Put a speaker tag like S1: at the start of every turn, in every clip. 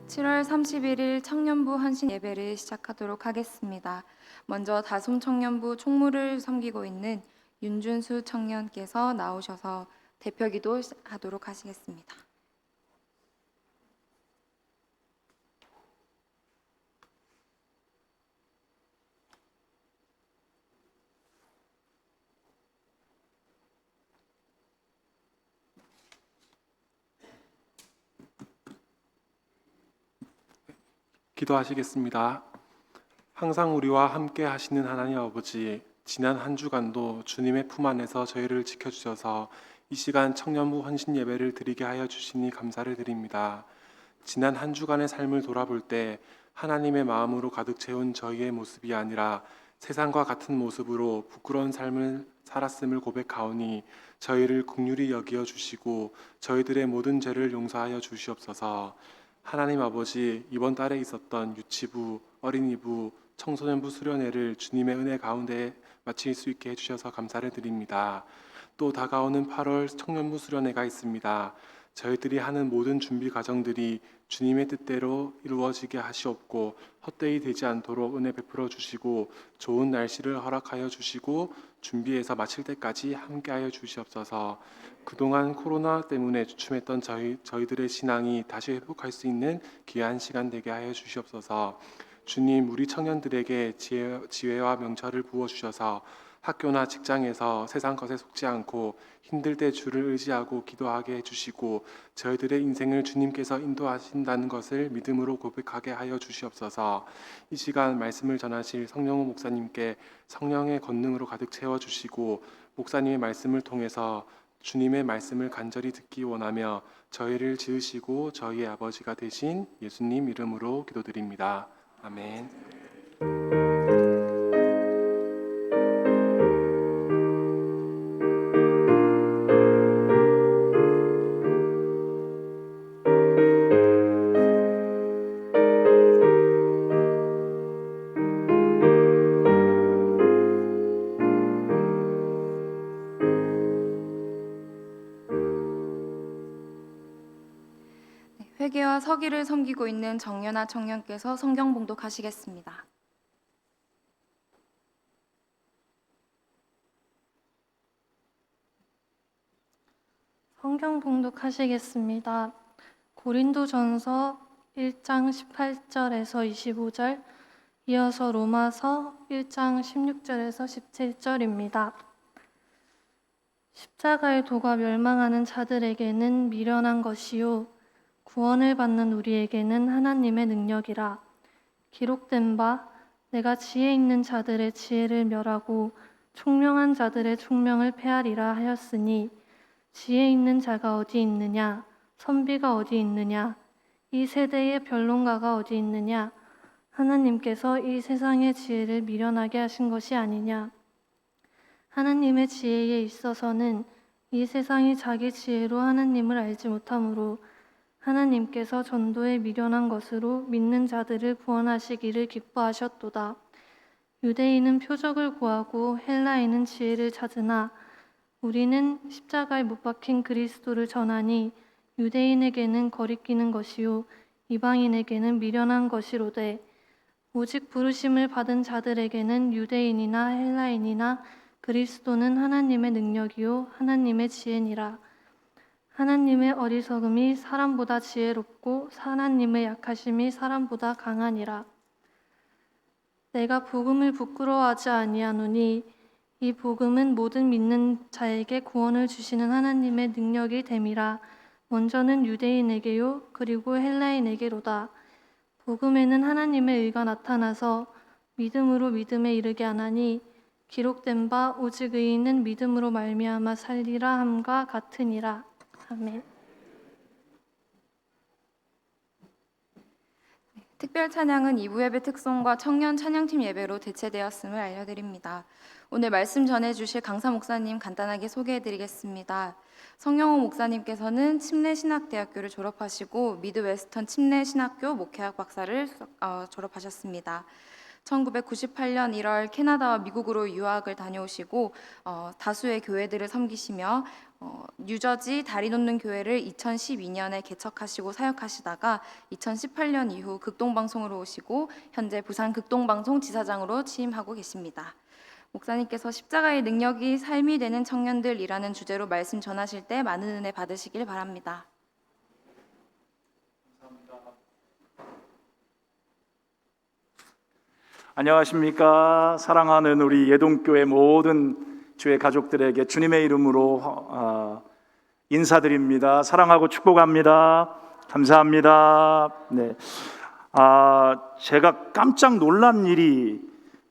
S1: 7월 31일 청년부 헌신 예배를 시작하도록 하겠습니다. 먼저 다솜 청년부 총무를 섬기고 있는 윤준수 청년께서 나오셔서 대표기도 하도록 하시겠습니다.
S2: 기도하시겠습니다. 항상 우리와 함께 하시는 하나님 아버지, 지난 한 주간도 주님의 품 안에서 저희를 지켜주셔서 이 시간 청년부 헌신 예배를 드리게 하여 주시니 감사를 드립니다. 지난 한 주간의 삶을 돌아볼 때 하나님의 마음으로 가득 채운 저희의 모습이 아니라 세상과 같은 모습으로 부끄러운 삶을 살았음을 고백하오니 저희를 긍휼히 여기어 주시고 저희들의 모든 죄를 용서하여 주시옵소서. 하나님 아버지, 이번 달에 있었던 유치부, 어린이부, 청소년부 수련회를 주님의 은혜 가운데 마칠 수 있게 해주셔서 감사를 드립니다. 또 다가오는 8월 청년부 수련회가 있습니다. 저희들이 하는 모든 준비 과정들이 주님의 뜻대로 이루어지게 하시옵고 헛되이 되지 않도록 은혜 베풀어 주시고 좋은 날씨를 허락하여 주시고 준비해서 마칠 때까지 함께하여 주시옵소서. 그동안 코로나 때문에 주춤했던 저희들의 신앙이 다시 회복할 수 있는 귀한 시간 되게 하여 주시옵소서. 주님, 우리 청년들에게 지혜와 명철을 부어주셔서 학교나 직장에서 세상 것에 속지 않고 힘들 때 주를 의지하고 기도하게 해주시고 저희들의 인생을 주님께서 인도하신다는 것을 믿음으로 고백하게 하여 주시옵소서. 이 시간 말씀을 전하실 성령호 목사님께 성령의 권능으로 가득 채워주시고 목사님의 말씀을 통해서 주님의 말씀을 간절히 듣기 원하며 저희를 지으시고 저희의 아버지가 되신 예수님 이름으로 기도드립니다. 아멘.
S1: 회개와 서기를 섬기고 있는 정연아 청년께서 성경 봉독하시겠습니다.
S3: 성경 봉독하시겠습니다. 고린도전서 1장 18절에서 25절, 이어서 로마서 1장 16절에서 17절입니다. 십자가의 도가 멸망하는 자들에게는 미련한 것이요 구원을 받는 우리에게는 하나님의 능력이라. 기록된 바 내가 지혜 있는 자들의 지혜를 멸하고 총명한 자들의 총명을 패하리라 하였으니 지혜 있는 자가 어디 있느냐? 선비가 어디 있느냐? 이 세대의 변론가가 어디 있느냐? 하나님께서 이 세상의 지혜를 미련하게 하신 것이 아니냐? 하나님의 지혜에 있어서는 이 세상이 자기 지혜로 하나님을 알지 못하므로 하나님께서 전도에 미련한 것으로 믿는 자들을 구원하시기를 기뻐하셨도다. 유대인은 표적을 구하고 헬라인은 지혜를 찾으나 우리는 십자가에 못 박힌 그리스도를 전하니 유대인에게는 거리끼는 것이요 이방인에게는 미련한 것이로되 오직 부르심을 받은 자들에게는 유대인이나 헬라인이나 그리스도는 하나님의 능력이요 하나님의 지혜니라. 하나님의 어리석음이 사람보다 지혜롭고 하나님의 약하심이 사람보다 강하니라. 내가 복음을 부끄러워하지 아니하노니 이 복음은 모든 믿는 자에게 구원을 주시는 하나님의 능력이 됨이라. 먼저는 유대인에게요 그리고 헬라인에게로다. 복음에는 하나님의 의가 나타나서 믿음으로 믿음에 이르게 하나니 기록된 바 오직 의인은 믿음으로 말미암아 살리라 함과 같으니라. 아멘.
S1: 특별 찬양은 2부 예배 특송과 청년 찬양팀 예배로 대체되었음을 알려드립니다. 오늘 말씀 전해주실 강사 목사님 간단하게 소개해드리겠습니다. 성영호 목사님께서는 침례신학대학교를 졸업하시고 미드웨스턴 침례신학교 목회학 박사를 졸업하셨습니다. 1998년 1월 캐나다와 미국으로 유학을 다녀오시고 다수의 교회들을 섬기시며 뉴저지 다리 놓는 교회를 2012년에 개척하시고 사역하시다가 2018년 이후 극동방송으로 오시고 현재 부산 극동방송 지사장으로 취임하고 계십니다. 목사님께서 십자가의 능력이 삶이 되는 청년들이라는 주제로 말씀 전하실 때 많은 은혜 받으시길 바랍니다.
S4: 안녕하십니까. 사랑하는 우리 예동교회 모든 주의 가족들에게 주님의 이름으로 인사드립니다. 사랑하고 축복합니다. 감사합니다. 네. 제가 깜짝 놀란 일이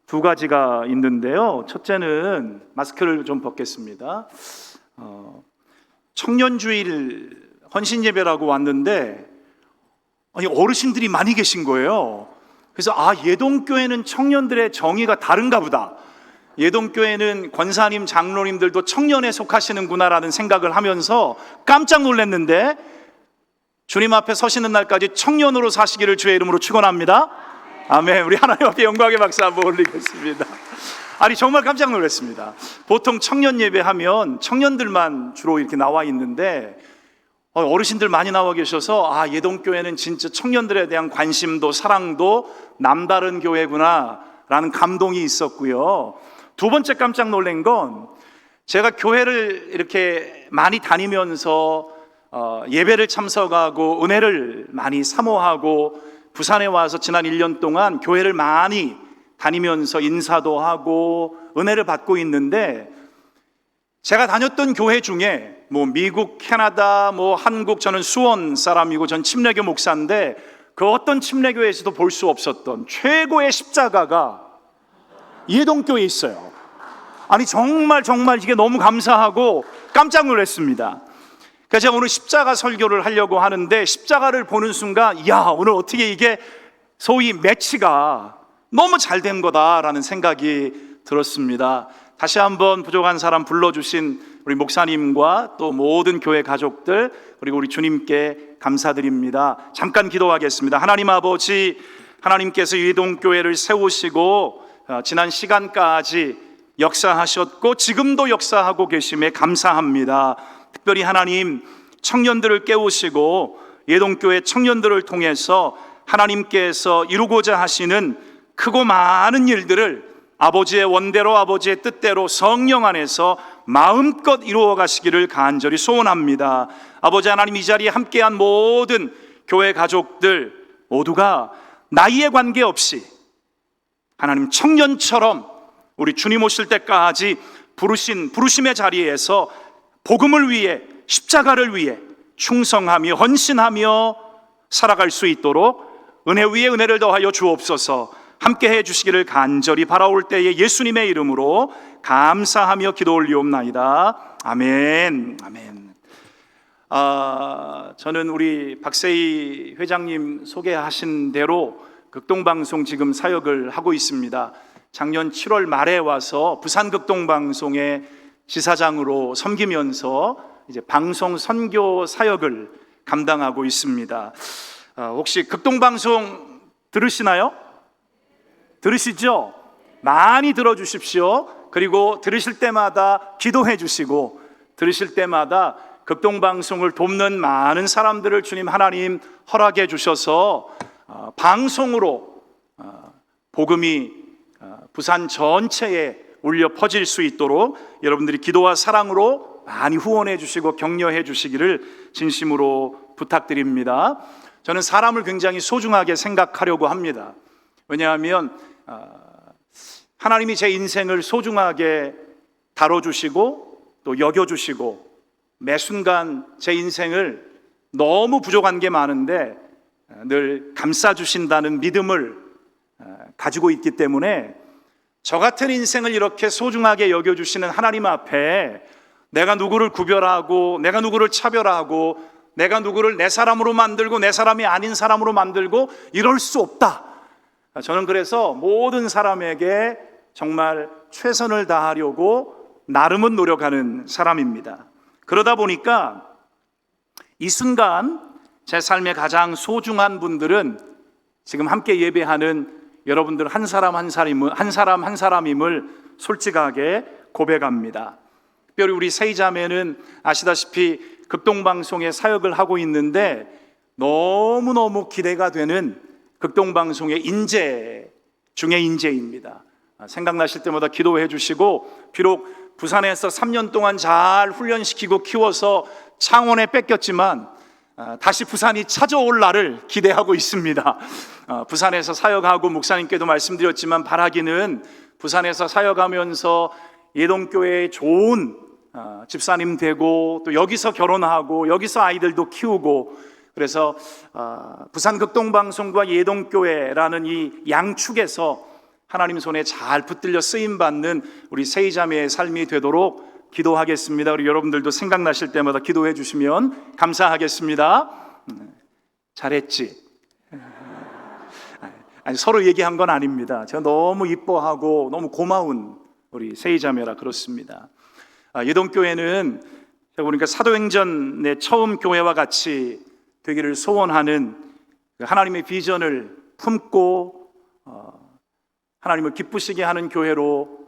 S4: 두 가지가 있는데요. 첫째는 마스크를 좀 벗겠습니다. 청년주일 헌신예배라고 왔는데 어르신들이 많이 계신 거예요. 그래서 예동교회는 청년들의 정의가 다른가 보다. 예동교회는 권사님, 장로님들도 청년에 속하시는구나라는 생각을 하면서 깜짝 놀랐는데 주님 앞에 서시는 날까지 청년으로 사시기를 주의 이름으로 축원합니다. 아멘. 우리 하나님 앞에 영광의 박수 한번 올리겠습니다. 정말 깜짝 놀랐습니다. 보통 청년 예배하면 청년들만 주로 이렇게 나와 있는데 어르신들 많이 나와 계셔서 예동교회는 진짜 청년들에 대한 관심도 사랑도 남다른 교회구나 라는 감동이 있었고요. 두 번째 깜짝 놀란 건 제가 교회를 이렇게 많이 다니면서 예배를 참석하고 은혜를 많이 사모하고 부산에 와서 지난 1년 동안 교회를 많이 다니면서 인사도 하고 은혜를 받고 있는데 제가 다녔던 교회 중에 미국, 캐나다, 한국, 저는 수원 사람이고 전 침례교 목사인데 그 어떤 침례교회에서도 볼 수 없었던 최고의 십자가가 예동교회에 있어요. 정말 이게 너무 감사하고 깜짝 놀랐습니다. 그래서 제가 오늘 십자가 설교를 하려고 하는데 십자가를 보는 순간 오늘 어떻게 이게 소위 매치가 너무 잘 된 거다라는 생각이 들었습니다. 다시 한번 부족한 사람 불러주신 우리 목사님과 또 모든 교회 가족들 그리고 우리 주님께 감사드립니다. 잠깐 기도하겠습니다. 하나님 아버지, 하나님께서 예동교회를 세우시고 지난 시간까지 역사하셨고 지금도 역사하고 계심에 감사합니다. 특별히 하나님 청년들을 깨우시고 예동교회 청년들을 통해서 하나님께서 이루고자 하시는 크고 많은 일들을 아버지의 원대로 아버지의 뜻대로 성령 안에서 마음껏 이루어 가시기를 간절히 소원합니다. 아버지 하나님, 이 자리에 함께한 모든 교회 가족들 모두가 나이에 관계없이 하나님 청년처럼 우리 주님 오실 때까지 부르심의 자리에서 복음을 위해 십자가를 위해 충성하며 헌신하며 살아갈 수 있도록 은혜 위에 은혜를 더하여 주옵소서. 함께 해 주시기를 간절히 바라올 때에 예수님의 이름으로 감사하며 기도 올리옵나이다. 아멘. 아멘. 저는 우리 박세희 회장님 소개하신 대로 극동방송 지금 사역을 하고 있습니다. 작년 7월 말에 와서 부산 극동방송의 지사장으로 섬기면서 이제 방송 선교 사역을 감당하고 있습니다. 혹시 극동방송 들으시나요? 들으시죠? 많이 들어주십시오. 그리고 들으실 때마다 기도해 주시고 들으실 때마다 극동방송을 돕는 많은 사람들을 주님 하나님 허락해 주셔서 방송으로 복음이 부산 전체에 울려 퍼질 수 있도록 여러분들이 기도와 사랑으로 많이 후원해 주시고 격려해 주시기를 진심으로 부탁드립니다. 저는 사람을 굉장히 소중하게 생각하려고 합니다. 왜냐하면 하나님이 제 인생을 소중하게 다뤄주시고 또 여겨주시고 매 순간 제 인생을 너무 부족한 게 많은데 늘 감싸주신다는 믿음을 가지고 있기 때문에 저 같은 인생을 이렇게 소중하게 여겨주시는 하나님 앞에 내가 누구를 구별하고 내가 누구를 차별하고 내가 누구를 내 사람으로 만들고 내 사람이 아닌 사람으로 만들고 이럴 수 없다. 저는 그래서 모든 사람에게 정말 최선을 다하려고 나름은 노력하는 사람입니다. 그러다 보니까 이 순간 제 삶의 가장 소중한 분들은 지금 함께 예배하는 여러분들 한 사람 한 사람임을 솔직하게 고백합니다. 특별히 우리 세이자매는 아시다시피 극동방송에 사역을 하고 있는데 너무너무 기대가 되는 극동방송의 인재 중에 인재입니다. 생각나실 때마다 기도해 주시고, 비록 부산에서 3년 동안 잘 훈련시키고 키워서 창원에 뺏겼지만 다시 부산이 찾아올 날을 기대하고 있습니다. 부산에서 사역하고 목사님께도 말씀드렸지만 바라기는 부산에서 사역하면서 예동교회의 좋은 집사님 되고, 또 여기서 결혼하고 여기서 아이들도 키우고, 그래서 부산 극동방송과 예동교회라는 이 양축에서 하나님 손에 잘 붙들려 쓰임받는 우리 세이자매의 삶이 되도록 기도하겠습니다. 우리 여러분들도 생각나실 때마다 기도해 주시면 감사하겠습니다. 잘했지? 아니, 서로 얘기한 건 아닙니다. 제가 너무 이뻐하고 너무 고마운 우리 세이자매라 그렇습니다. 예동교회는 제가 보니까 사도행전의 처음 교회와 같이 되기를 소원하는 하나님의 비전을 품고 하나님을 기쁘시게 하는 교회로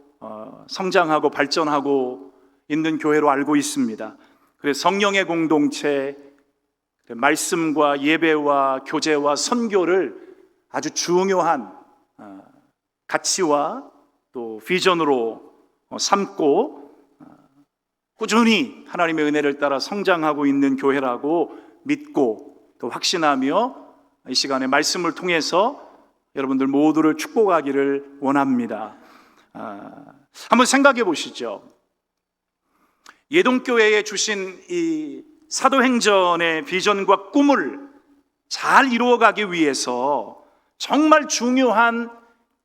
S4: 성장하고 발전하고 있는 교회로 알고 있습니다. 그래서 성령의 공동체, 말씀과 예배와 교제와 선교를 아주 중요한 가치와 또 비전으로 삼고 꾸준히 하나님의 은혜를 따라 성장하고 있는 교회라고 믿고 또 확신하며 이 시간에 말씀을 통해서 여러분들 모두를 축복하기를 원합니다. 한번 생각해 보시죠. 예동교회에 주신 이 사도행전의 비전과 꿈을 잘 이루어가기 위해서 정말 중요한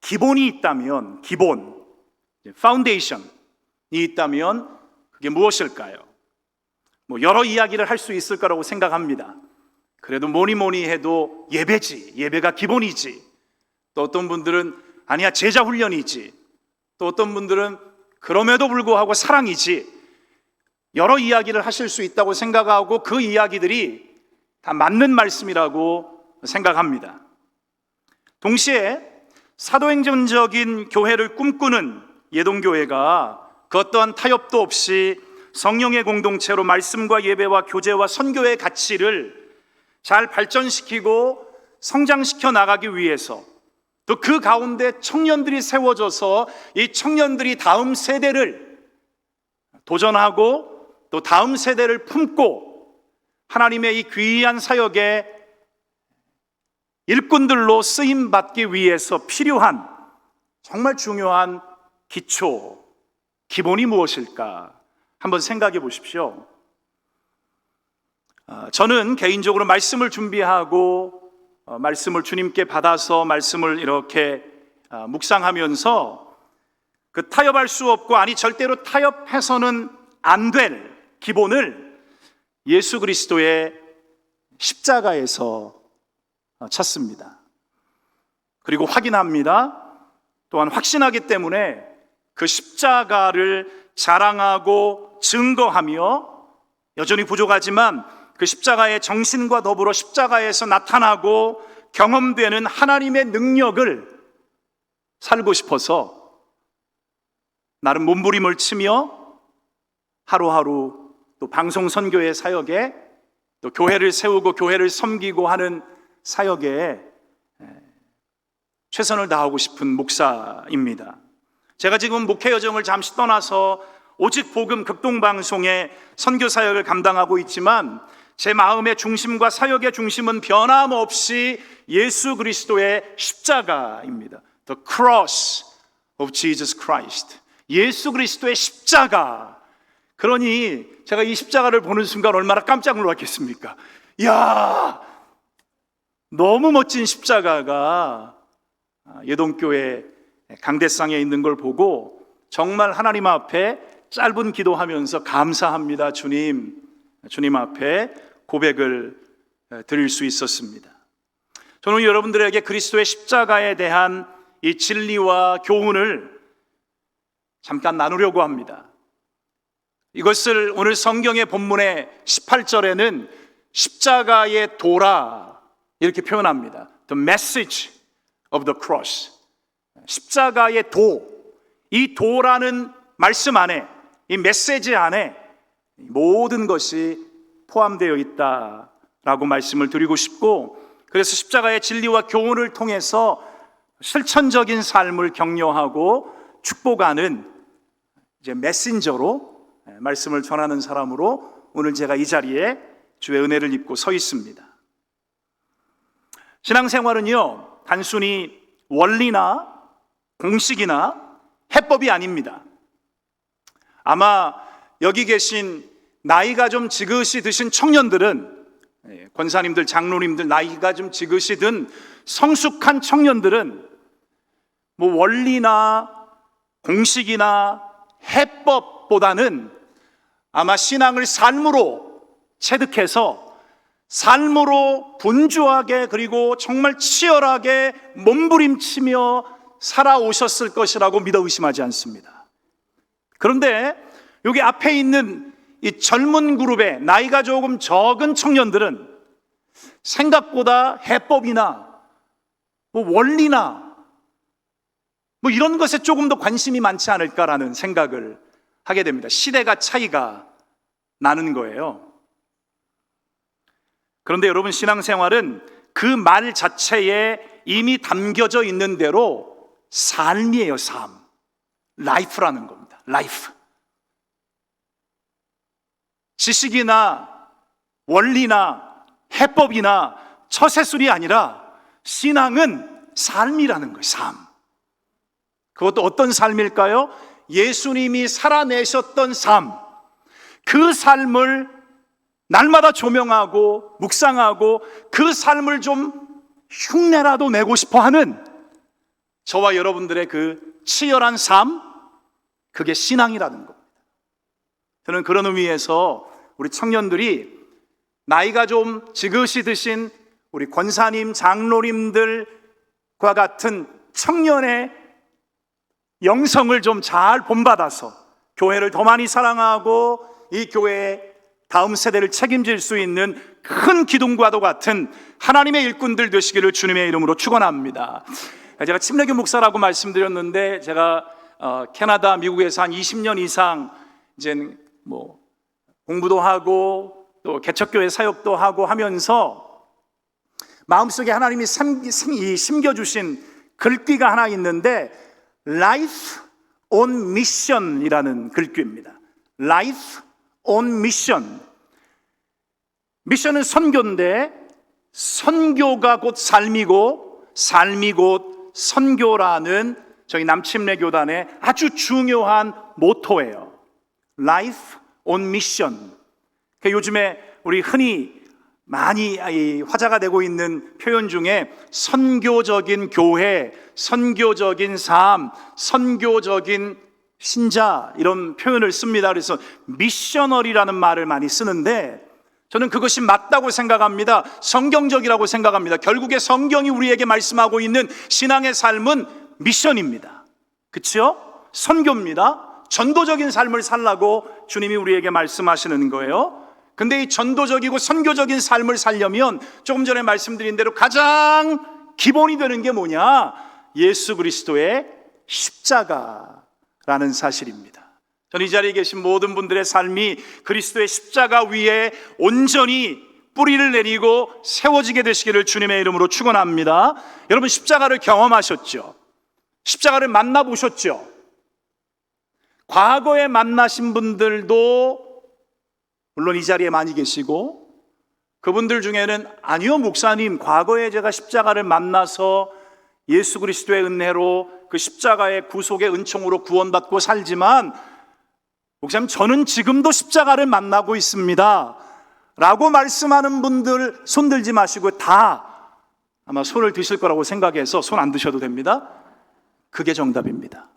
S4: 기본이 있다면, 기본, 파운데이션이 있다면 그게 무엇일까요? 여러 이야기를 할 수 있을 거라고 생각합니다. 그래도 뭐니 해도 예배지, 예배가 기본이지. 또 어떤 분들은 아니야, 제자 훈련이지. 또 어떤 분들은 그럼에도 불구하고 사랑이지. 여러 이야기를 하실 수 있다고 생각하고 그 이야기들이 다 맞는 말씀이라고 생각합니다. 동시에 사도행전적인 교회를 꿈꾸는 예동교회가 그 어떠한 타협도 없이 성령의 공동체로 말씀과 예배와 교제와 선교의 가치를 잘 발전시키고 성장시켜 나가기 위해서, 또 그 가운데 청년들이 세워져서 이 청년들이 다음 세대를 도전하고 또 다음 세대를 품고 하나님의 이 귀한 사역에 일꾼들로 쓰임받기 위해서 필요한 정말 중요한 기초, 기본이 무엇일까? 한번 생각해 보십시오. 저는 개인적으로 말씀을 준비하고 말씀을 주님께 받아서 말씀을 이렇게 묵상하면서 그 타협할 수 없고, 아니 절대로 타협해서는 안 될 기본을 예수 그리스도의 십자가에서 찾습니다. 그리고 확인합니다. 또한 확신하기 때문에 그 십자가를 자랑하고 증거하며, 여전히 부족하지만 그 십자가의 정신과 더불어 십자가에서 나타나고 경험되는 하나님의 능력을 살고 싶어서 나름 몸부림을 치며 하루하루 또 방송 선교의 사역에, 또 교회를 세우고 교회를 섬기고 하는 사역에 최선을 다하고 싶은 목사입니다. 제가 지금 목회 여정을 잠시 떠나서 오직 복음 극동방송의 선교 사역을 감당하고 있지만 제 마음의 중심과 사역의 중심은 변함없이 예수 그리스도의 십자가입니다. The cross of Jesus Christ. 예수 그리스도의 십자가. 그러니 제가 이 십자가를 보는 순간 얼마나 깜짝 놀랐겠습니까? 이야, 너무 멋진 십자가가 예동교회 강대상에 있는 걸 보고 정말 하나님 앞에 짧은 기도하면서 감사합니다, 주님 앞에 고백을 드릴 수 있었습니다. 저는 여러분들에게 그리스도의 십자가에 대한 이 진리와 교훈을 잠깐 나누려고 합니다. 이것을 오늘 성경의 본문의 18절에는 십자가의 도라 이렇게 표현합니다. The message of the cross. 십자가의 도, 이 도라는 말씀 안에 이 메시지 안에 모든 것이 포함되어 있다라고 말씀을 드리고 싶고, 그래서 십자가의 진리와 교훈을 통해서 실천적인 삶을 격려하고 축복하는 이제 메신저로 말씀을 전하는 사람으로 오늘 제가 이 자리에 주의 은혜를 입고 서 있습니다. 신앙생활은요, 단순히 원리나 공식이나 해법이 아닙니다. 아마 여기 계신 나이가 좀 지긋이 드신 청년들은, 권사님들, 장로님들, 나이가 좀 지긋이 든 성숙한 청년들은 뭐 원리나 공식이나 해법보다는 아마 신앙을 삶으로 체득해서 삶으로 분주하게 그리고 정말 치열하게 몸부림치며 살아오셨을 것이라고 믿어 의심하지 않습니다. 그런데 여기 앞에 있는 이 젊은 그룹의 나이가 조금 적은 청년들은 생각보다 해법이나 뭐 원리나 뭐 이런 것에 조금 더 관심이 많지 않을까라는 생각을 하게 됩니다. 시대가 차이가 나는 거예요. 그런데 여러분, 신앙생활은 그 말 자체에 이미 담겨져 있는 대로 삶이에요. 삶. 라이프라는 겁니다. 라이프. 지식이나 원리나 해법이나 처세술이 아니라 신앙은 삶이라는 거예요. 삶. 그것도 어떤 삶일까요? 예수님이 살아내셨던 삶. 그 삶을 날마다 조명하고 묵상하고 그 삶을 좀 흉내라도 내고 싶어 하는 저와 여러분들의 그 치열한 삶, 그게 신앙이라는 겁니다. 저는 그런 의미에서 우리 청년들이 나이가 좀 지긋이 드신 우리 권사님, 장로님들과 같은 청년의 영성을 좀 잘 본받아서 교회를 더 많이 사랑하고 이 교회의 다음 세대를 책임질 수 있는 큰 기둥과도 같은 하나님의 일꾼들 되시기를 주님의 이름으로 축원합니다. 제가 침례교 목사라고 말씀드렸는데, 제가 캐나다, 미국에서 한 20년 이상 이제 뭐 공부도 하고 또 개척교회 사역도 하고 하면서 마음속에 하나님이 심겨주신 글귀가 하나 있는데, Life on Mission이라는 글귀입니다. Life on Mission. 미션은 선교인데 선교가 곧 삶이고 삶이 곧 선교라는 저희 남침례 교단의 아주 중요한 모토예요. Life on Mission. 요즘에 우리 흔히 많이 화제가 되고 있는 표현 중에 선교적인 교회, 선교적인 삶, 선교적인 신자, 이런 표현을 씁니다. 그래서 미셔너리라는 말을 많이 쓰는데, 저는 그것이 맞다고 생각합니다. 성경적이라고 생각합니다. 결국에 성경이 우리에게 말씀하고 있는 신앙의 삶은 미션입니다. 그렇죠? 선교입니다. 전도적인 삶을 살라고 주님이 우리에게 말씀하시는 거예요. 근데 이 전도적이고 선교적인 삶을 살려면 조금 전에 말씀드린 대로 가장 기본이 되는 게 뭐냐? 예수 그리스도의 십자가라는 사실입니다. 저는 이 자리에 계신 모든 분들의 삶이 그리스도의 십자가 위에 온전히 뿌리를 내리고 세워지게 되시기를 주님의 이름으로 축원합니다. 여러분, 십자가를 경험하셨죠? 십자가를 만나보셨죠? 과거에 만나신 분들도 물론 이 자리에 많이 계시고, 그분들 중에는 아니요 목사님, 과거에 제가 십자가를 만나서 예수 그리스도의 은혜로 그 십자가의 구속의 은총으로 구원받고 살지만 목사님, 저는 지금도 십자가를 만나고 있습니다 라고 말씀하는 분들 손 들지 마시고 다 아마 손을 드실 거라고 생각해서 손 안 드셔도 됩니다. 그게 정답입니다.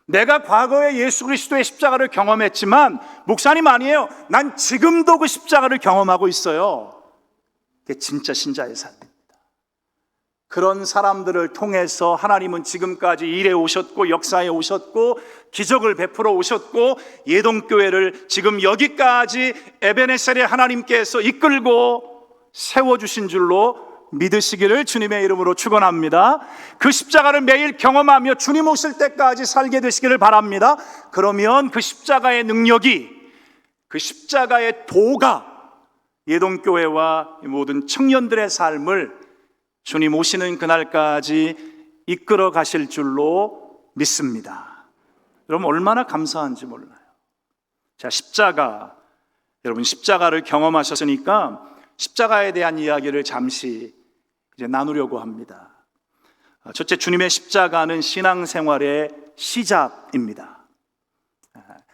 S4: 내가 과거에 예수 그리스도의 십자가를 경험했지만 목사님 아니에요, 난 지금도 그 십자가를 경험하고 있어요. 그게 진짜 신자의 삶입니다. 그런 사람들을 통해서 하나님은 지금까지 일해 오셨고 역사에 오셨고 기적을 베풀어 오셨고 예동교회를 지금 여기까지 에베네셀의 하나님께서 이끌고 세워주신 줄로 믿으시기를 주님의 이름으로 축원합니다. 그 십자가를 매일 경험하며 주님 오실 때까지 살게 되시기를 바랍니다. 그러면 그 십자가의 능력이, 그 십자가의 도가 예동교회와 모든 청년들의 삶을 주님 오시는 그날까지 이끌어 가실 줄로 믿습니다. 여러분 얼마나 감사한지 몰라요. 자, 십자가, 여러분 십자가를 경험하셨으니까 십자가에 대한 이야기를 잠시 이제 나누려고 합니다. 첫째, 주님의 십자가는 신앙생활의 시작입니다.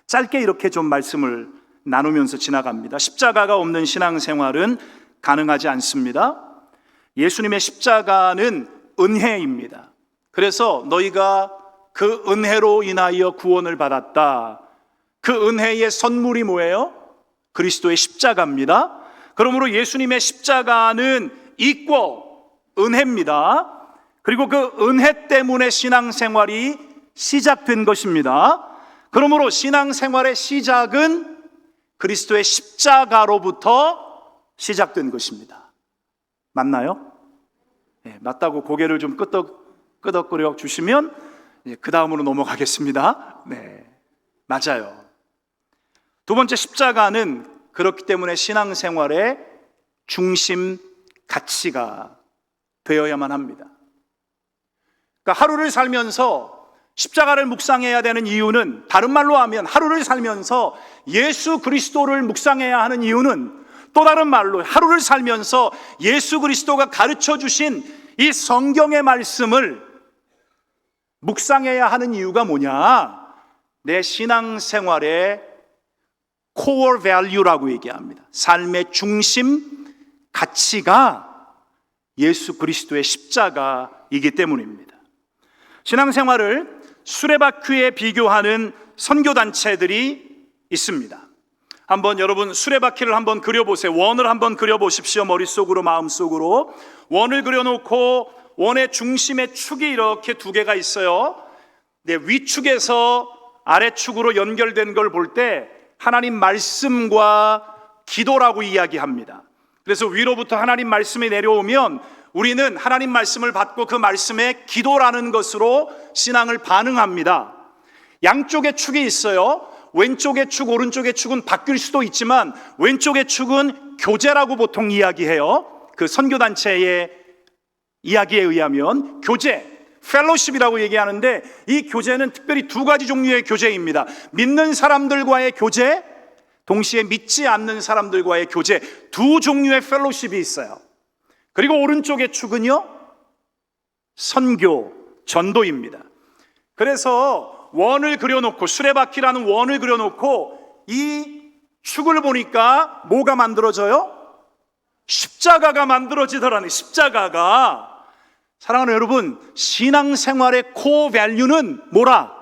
S4: 짧게 이렇게 좀 말씀을 나누면서 지나갑니다. 십자가가 없는 신앙생활은 가능하지 않습니다. 예수님의 십자가는 은혜입니다. 그래서 너희가 그 은혜로 인하여 구원을 받았다. 그 은혜의 선물이 뭐예요? 그리스도의 십자가입니다. 그러므로 예수님의 십자가는 있고 은혜입니다. 그리고 그 은혜 때문에 신앙생활이 시작된 것입니다. 그러므로 신앙생활의 시작은 그리스도의 십자가로부터 시작된 것입니다. 맞나요? 네, 맞다고 고개를 좀 끄덕끄덕 주시면 그 다음으로 넘어가겠습니다. 네, 맞아요. 두 번째, 십자가는 그렇기 때문에 신앙생활의 중심 가치가 되어야만 합니다. 그러니까 하루를 살면서 십자가를 묵상해야 되는 이유는, 다른 말로 하면 하루를 살면서 예수 그리스도를 묵상해야 하는 이유는, 또 다른 말로 하루를 살면서 예수 그리스도가 가르쳐 주신 이 성경의 말씀을 묵상해야 하는 이유가 뭐냐? 내 신앙생활의 core value라고 얘기합니다. 삶의 중심 가치가 예수 그리스도의 십자가이기 때문입니다. 신앙생활을 수레바퀴에 비교하는 선교단체들이 있습니다. 한번 여러분 수레바퀴를 한번 그려보세요. 원을 한번 그려보십시오. 머릿속으로, 마음속으로. 원을 그려놓고 원의 중심에 축이 이렇게 두 개가 있어요. 네, 위축에서 아래축으로 연결된 걸 볼 때 하나님 말씀과 기도라고 이야기합니다. 그래서 위로부터 하나님 말씀이 내려오면 우리는 하나님 말씀을 받고 그 말씀에 기도라는 것으로 신앙을 반응합니다. 양쪽에 축이 있어요. 왼쪽의 축, 오른쪽의 축은 바뀔 수도 있지만 왼쪽의 축은 교제라고 보통 이야기해요. 그 선교단체의 이야기에 의하면 교제, 펠로십이라고 얘기하는데, 이 교제는 특별히 두 가지 종류의 교제입니다. 믿는 사람들과의 교제, 동시에 믿지 않는 사람들과의 교제, 두 종류의 펠로십이 있어요. 그리고 오른쪽의 축은요, 선교, 전도입니다. 그래서 원을 그려놓고, 수레바퀴라는 원을 그려놓고 이 축을 보니까 뭐가 만들어져요? 십자가가 만들어지더라는, 십자가가. 사랑하는 여러분, 신앙생활의 코어 밸류는 뭐라?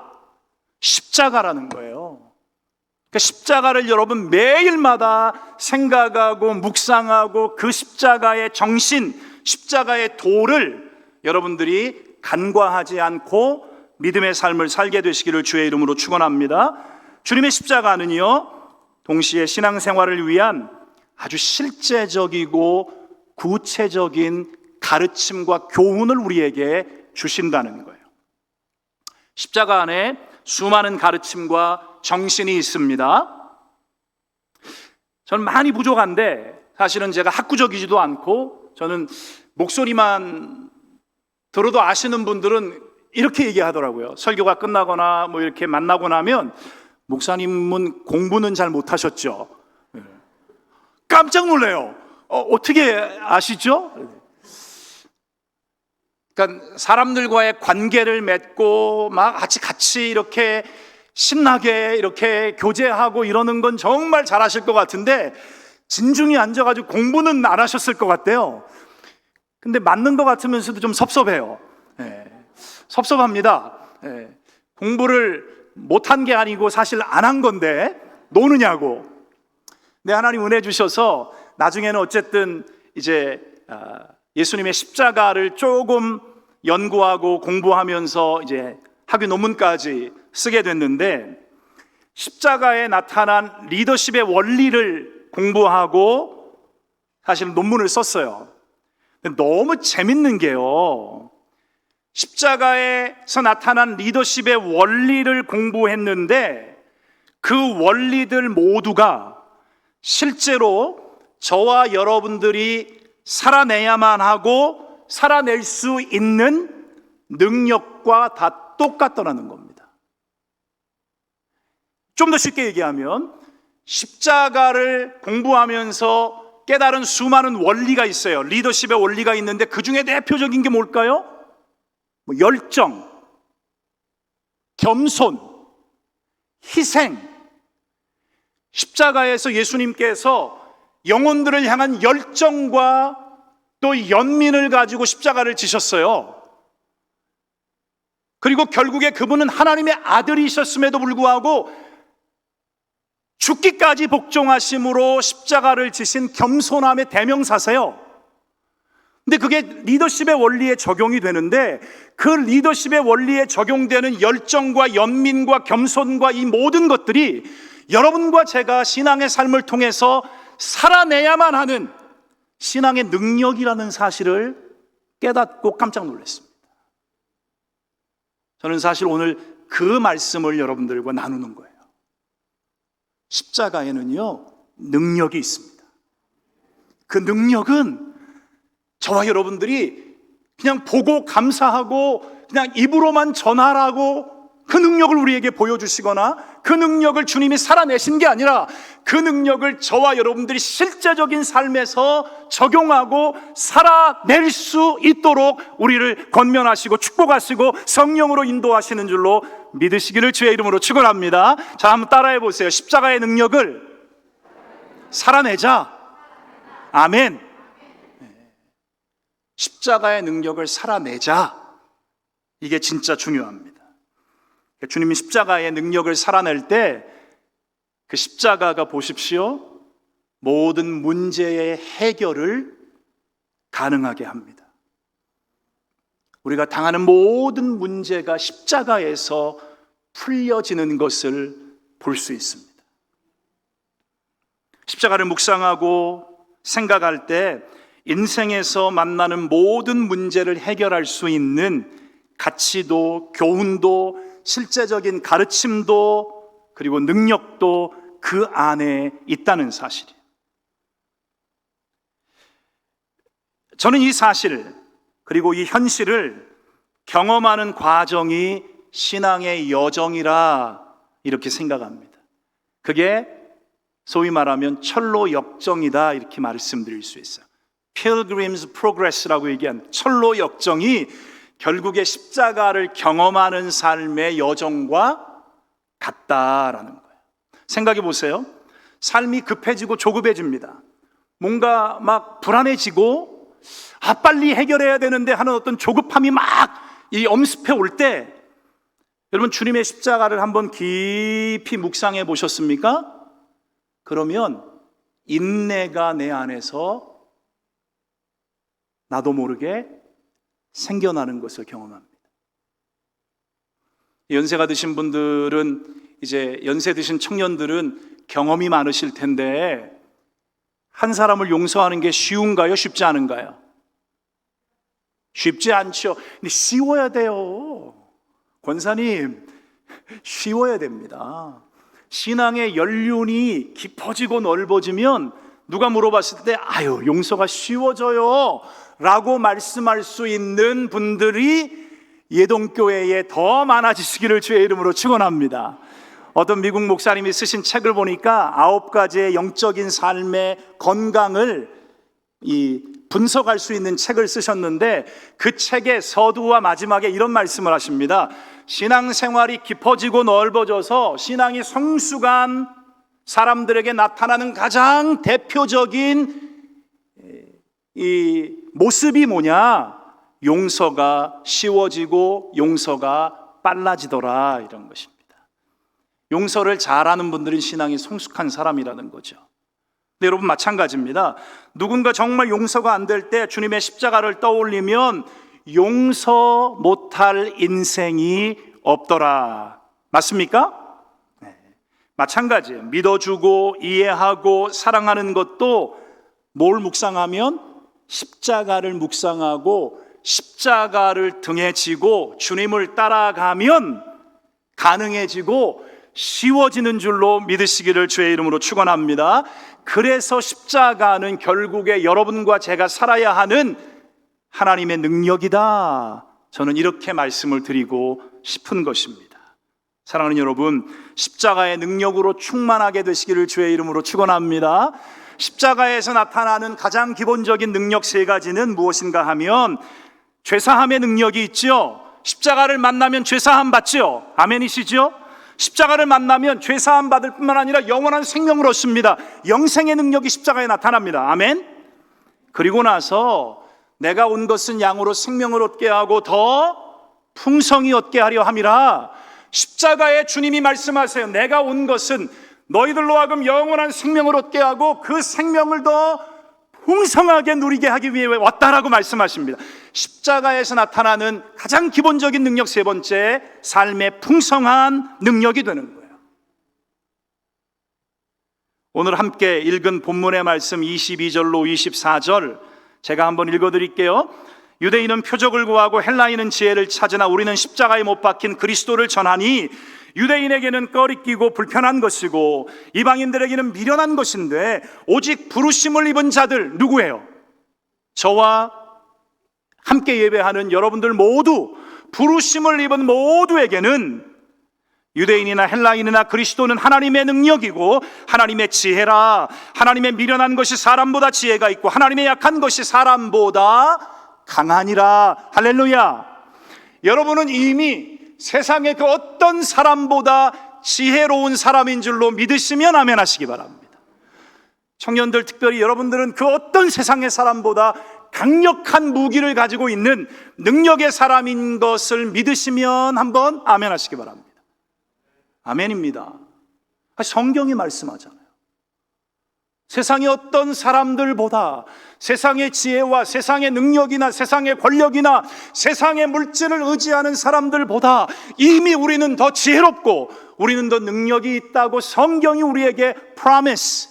S4: 십자가라는 거예요. 그러니까 십자가를 여러분 매일마다 생각하고 묵상하고 그 십자가의 정신, 십자가의 도를 여러분들이 간과하지 않고 믿음의 삶을 살게 되시기를 주의 이름으로 축원합니다. 주님의 십자가는요, 동시에 신앙생활을 위한 아주 실제적이고 구체적인 가르침과 교훈을 우리에게 주신다는 거예요. 십자가 안에 수많은 가르침과 정신이 있습니다. 저는 많이 부족한데, 사실은 제가 학구적이지도 않고, 저는 목소리만 들어도 아시는 분들은 이렇게 얘기하더라고요. 설교가 끝나거나 뭐 이렇게 만나고 나면, 목사님은 공부는 잘 못하셨죠? 깜짝 놀래요. 어떻게 아시죠? 그러니까 사람들과의 관계를 맺고 막 같이 이렇게 신나게 이렇게 교제하고 이러는 건 정말 잘하실 것 같은데, 진중히 앉아가지고 공부는 안 하셨을 것 같아요. 근데 맞는 것 같으면서도 좀 섭섭해요. 섭섭합니다. 공부를 못한 게 아니고 사실 안 한 건데 노느냐고. 네, 하나님 은혜 주셔서 나중에는 어쨌든 이제 예수님의 십자가를 조금 연구하고 공부하면서 이제 학위 논문까지 쓰게 됐는데, 십자가에 나타난 리더십의 원리를 공부하고 사실 논문을 썼어요. 근데 너무 재밌는 게요, 십자가에서 나타난 리더십의 원리를 공부했는데 그 원리들 모두가 실제로 저와 여러분들이 살아내야만 하고 살아낼 수 있는 능력과 다 똑같더라는 겁니다. 좀 더 쉽게 얘기하면 십자가를 공부하면서 깨달은 수많은 원리가 있어요. 리더십의 원리가 있는데 그 중에 대표적인 게 뭘까요? 열정, 겸손, 희생. 십자가에서 예수님께서 영혼들을 향한 열정과 또 연민을 가지고 십자가를 지셨어요. 그리고 결국에 그분은 하나님의 아들이셨음에도 불구하고 죽기까지 복종하심으로 십자가를 지신 겸손함의 대명사세요. 근데 그게 리더십의 원리에 적용이 되는데 그 리더십의 원리에 적용되는 열정과 연민과 겸손과 이 모든 것들이 여러분과 제가 신앙의 삶을 통해서 살아내야만 하는 신앙의 능력이라는 사실을 깨닫고 깜짝 놀랐습니다. 저는 사실 오늘 그 말씀을 여러분들과 나누는 거예요. 십자가에는요, 능력이 있습니다. 그 능력은 저와 여러분들이 그냥 보고 감사하고 그냥 입으로만 전하라고 그 능력을 우리에게 보여주시거나 그 능력을 주님이 살아내신 게 아니라 그 능력을 저와 여러분들이 실제적인 삶에서 적용하고 살아낼 수 있도록 우리를 권면하시고 축복하시고 성령으로 인도하시는 줄로 믿으시기를 주의 이름으로 축원합니다. 자, 한번 따라해 보세요. 십자가의 능력을 살아내자. 아멘. 십자가의 능력을 살아내자. 이게 진짜 중요합니다. 주님이 십자가의 능력을 살아낼 때 그 십자가가 보십시오, 모든 문제의 해결을 가능하게 합니다. 우리가 당하는 모든 문제가 십자가에서 풀려지는 것을 볼 수 있습니다. 십자가를 묵상하고 생각할 때 인생에서 만나는 모든 문제를 해결할 수 있는 가치도 교훈도 실제적인 가르침도 그리고 능력도 그 안에 있다는 사실이에요. 저는 이 사실 그리고 이 현실을 경험하는 과정이 신앙의 여정이라 이렇게 생각합니다. 그게 소위 말하면 철로 역정이다 이렇게 말씀드릴 수 있어요. Pilgrim's Progress라고 얘기한 철로 역정이 결국에 십자가를 경험하는 삶의 여정과 같다라는 거예요. 생각해 보세요. 삶이 급해지고 조급해집니다. 뭔가 막 불안해지고 빨리 해결해야 되는데 하는 어떤 조급함이 막 이 엄습해 올 때 여러분 주님의 십자가를 한번 깊이 묵상해 보셨습니까? 그러면 인내가 내 안에서 나도 모르게 생겨나는 것을 경험합니다. 연세가 드신 분들은 이제 연세 드신 청년들은 경험이 많으실 텐데 한 사람을 용서하는 게 쉬운가요? 쉽지 않은가요? 쉽지 않죠. 근데 쉬워야 돼요. 권사님, 쉬워야 됩니다. 신앙의 연륜이 깊어지고 넓어지면 누가 물어봤을 때 용서가 쉬워져요 라고 말씀할 수 있는 분들이 예동교회에 더 많아지시기를 주의 이름으로 축원합니다. 어떤 미국 목사님이 쓰신 책을 보니까 9가지의 영적인 삶의 건강을 분석할 수 있는 책을 쓰셨는데 그 책의 서두와 마지막에 이런 말씀을 하십니다. 신앙생활이 깊어지고 넓어져서 신앙이 성숙한 사람들에게 나타나는 가장 대표적인 이 모습이 뭐냐? 용서가 쉬워지고 용서가 빨라지더라 이런 것입니다. 용서를 잘하는 분들은 신앙이 성숙한 사람이라는 거죠. 근데 여러분 마찬가지입니다. 누군가 정말 용서가 안 될 때 주님의 십자가를 떠올리면 용서 못할 인생이 없더라. 맞습니까? 네. 마찬가지예요. 믿어주고 이해하고 사랑하는 것도 뭘 묵상하면 십자가를 묵상하고 십자가를 등에 지고 주님을 따라가면 가능해지고 쉬워지는 줄로 믿으시기를 주의 이름으로 축원합니다. 그래서 십자가는 결국에 여러분과 제가 살아야 하는 하나님의 능력이다. 저는 이렇게 말씀을 드리고 싶은 것입니다. 사랑하는 여러분, 십자가의 능력으로 충만하게 되시기를 주의 이름으로 축원합니다. 십자가에서 나타나는 가장 기본적인 능력 세 가지는 무엇인가 하면 죄사함의 능력이 있죠. 십자가를 만나면 죄사함 받죠. 아멘이시죠? 십자가를 만나면 죄사함 받을 뿐만 아니라 영원한 생명을 얻습니다. 영생의 능력이 십자가에 나타납니다. 아멘. 그리고 나서 내가 온 것은 양으로 생명을 얻게 하고 더 풍성히 얻게 하려 함이라. 십자가에 주님이 말씀하세요. 내가 온 것은 너희들로 하여금 영원한 생명을 얻게 하고 그 생명을 더 풍성하게 누리게 하기 위해 왔다라고 말씀하십니다. 십자가에서 나타나는 가장 기본적인 능력 세 번째, 삶의 풍성한 능력이 되는 거예요. 오늘 함께 읽은 본문의 말씀 22절로 24절 제가 한번 읽어드릴게요. 유대인은 표적을 구하고 헬라인은 지혜를 찾으나 우리는 십자가에 못 박힌 그리스도를 전하니 유대인에게는 꺼리끼고 불편한 것이고 이방인들에게는 미련한 것인데 오직 부르심을 입은 자들 누구예요? 저와 함께 예배하는 여러분들 모두, 부르심을 입은 모두에게는 유대인이나 헬라인이나 그리스도는 하나님의 능력이고 하나님의 지혜라. 하나님의 미련한 것이 사람보다 지혜가 있고 하나님의 약한 것이 사람보다 강하니라. 할렐루야. 여러분은 이미 세상의 그 어떤 사람보다 지혜로운 사람인 줄로 믿으시면 아멘 하시기 바랍니다. 청년들, 특별히 여러분들은 그 어떤 세상의 사람보다 강력한 무기를 가지고 있는 능력의 사람인 것을 믿으시면 한번 아멘 하시기 바랍니다. 아멘입니다. 성경이 말씀하잖아요. 세상의 어떤 사람들보다 세상의 지혜와 세상의 능력이나 세상의 권력이나 세상의 물질을 의지하는 사람들보다 이미 우리는 더 지혜롭고 우리는 더 능력이 있다고 성경이 우리에게 promise,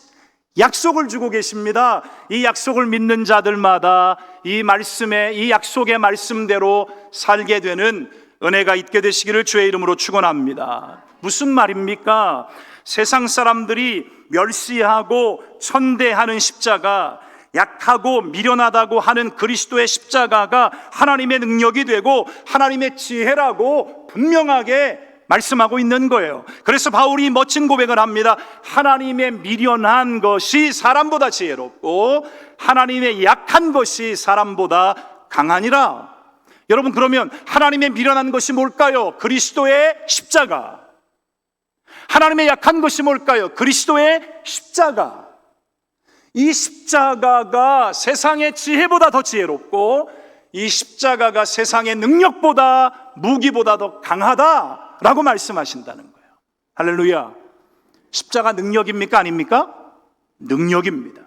S4: 약속을 주고 계십니다. 이 약속을 믿는 자들마다 이 말씀의, 이 약속의 말씀대로 살게 되는 은혜가 있게 되시기를 주의 이름으로 축원합니다. 무슨 말입니까? 세상 사람들이 멸시하고 천대하는 십자가, 약하고 미련하다고 하는 그리스도의 십자가가 하나님의 능력이 되고 하나님의 지혜라고 분명하게 말씀하고 있는 거예요. 그래서 바울이 멋진 고백을 합니다. 하나님의 미련한 것이 사람보다 지혜롭고 하나님의 약한 것이 사람보다 강하니라. 여러분, 그러면 하나님의 미련한 것이 뭘까요? 그리스도의 십자가. 하나님의 약한 것이 뭘까요? 그리스도의 십자가. 이 십자가가 세상의 지혜보다 더 지혜롭고 이 십자가가 세상의 능력보다, 무기보다 더 강하다라고 말씀하신다는 거예요. 할렐루야. 십자가 능력입니까? 아닙니까? 능력입니다.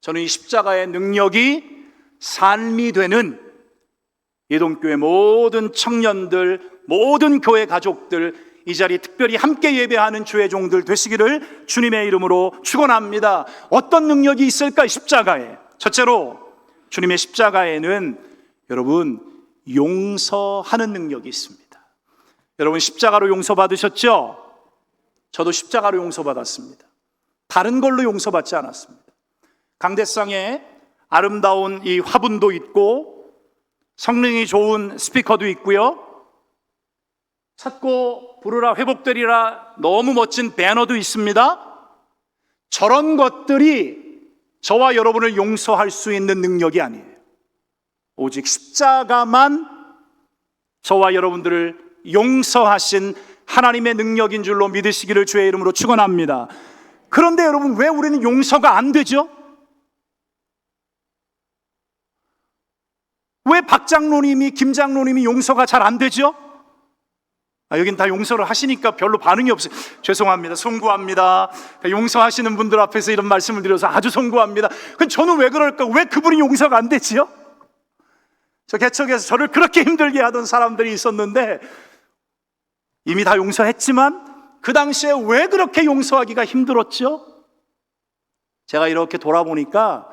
S4: 저는 이 십자가의 능력이 삶이 되는 예동교회 모든 청년들, 모든 교회 가족들, 이 자리 특별히 함께 예배하는 주의 종들 되시기를 주님의 이름으로 축원합니다. 어떤 능력이 있을까? 십자가에. 첫째로 주님의 십자가에는 여러분 용서하는 능력이 있습니다. 여러분 십자가로 용서받으셨죠? 저도 십자가로 용서받았습니다. 다른 걸로 용서받지 않았습니다. 강대상에 아름다운 이 화분도 있고 성능이 좋은 스피커도 있고요, 찾고 부르라 회복되리라 너무 멋진 배너도 있습니다. 저런 것들이 저와 여러분을 용서할 수 있는 능력이 아니에요. 오직 십자가만 저와 여러분들을 용서하신 하나님의 능력인 줄로 믿으시기를 주의 이름으로 축원합니다. 그런데 여러분, 왜 우리는 용서가 안 되죠? 왜 박 장로님이, 김 장로님이 용서가 잘 안 되죠? 여긴 다 용서를 하시니까 별로 반응이 없어요. 죄송합니다. 송구합니다. 용서하시는 분들 앞에서 이런 말씀을 드려서 아주 송구합니다. 그럼 저는 왜 그럴까? 왜 그분이 용서가 안 되지요? 저 개척에서 저를 그렇게 힘들게 하던 사람들이 있었는데 이미 다 용서했지만 그 당시에 왜 그렇게 용서하기가 힘들었죠? 제가 이렇게 돌아보니까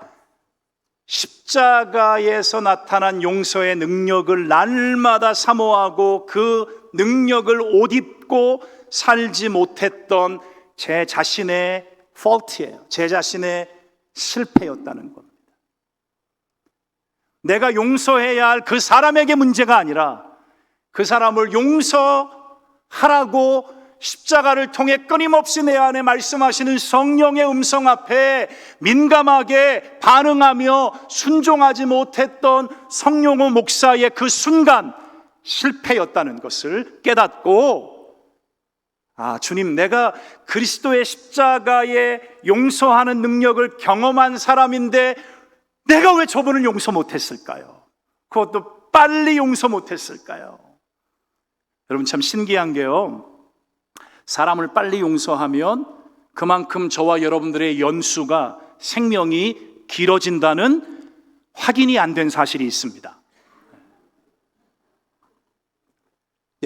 S4: 십자가에서 나타난 용서의 능력을 날마다 사모하고 그 능력을 옷 입고 살지 못했던 제 자신의 fault예요. 제 자신의 실패였다는 겁니다. 내가 용서해야 할 그 사람에게 문제가 아니라 그 사람을 용서하라고 십자가를 통해 끊임없이 내 안에 말씀하시는 성령의 음성 앞에 민감하게 반응하며 순종하지 못했던 성령호 목사의 그 순간 실패였다는 것을 깨닫고, 주님, 내가 그리스도의 십자가에 용서하는 능력을 경험한 사람인데 내가 왜 저분을 용서 못했을까요? 그것도 빨리 용서 못했을까요? 여러분, 참 신기한 게요, 사람을 빨리 용서하면 그만큼 저와 여러분들의 연수가, 생명이 길어진다는 확인이 안 된 사실이 있습니다.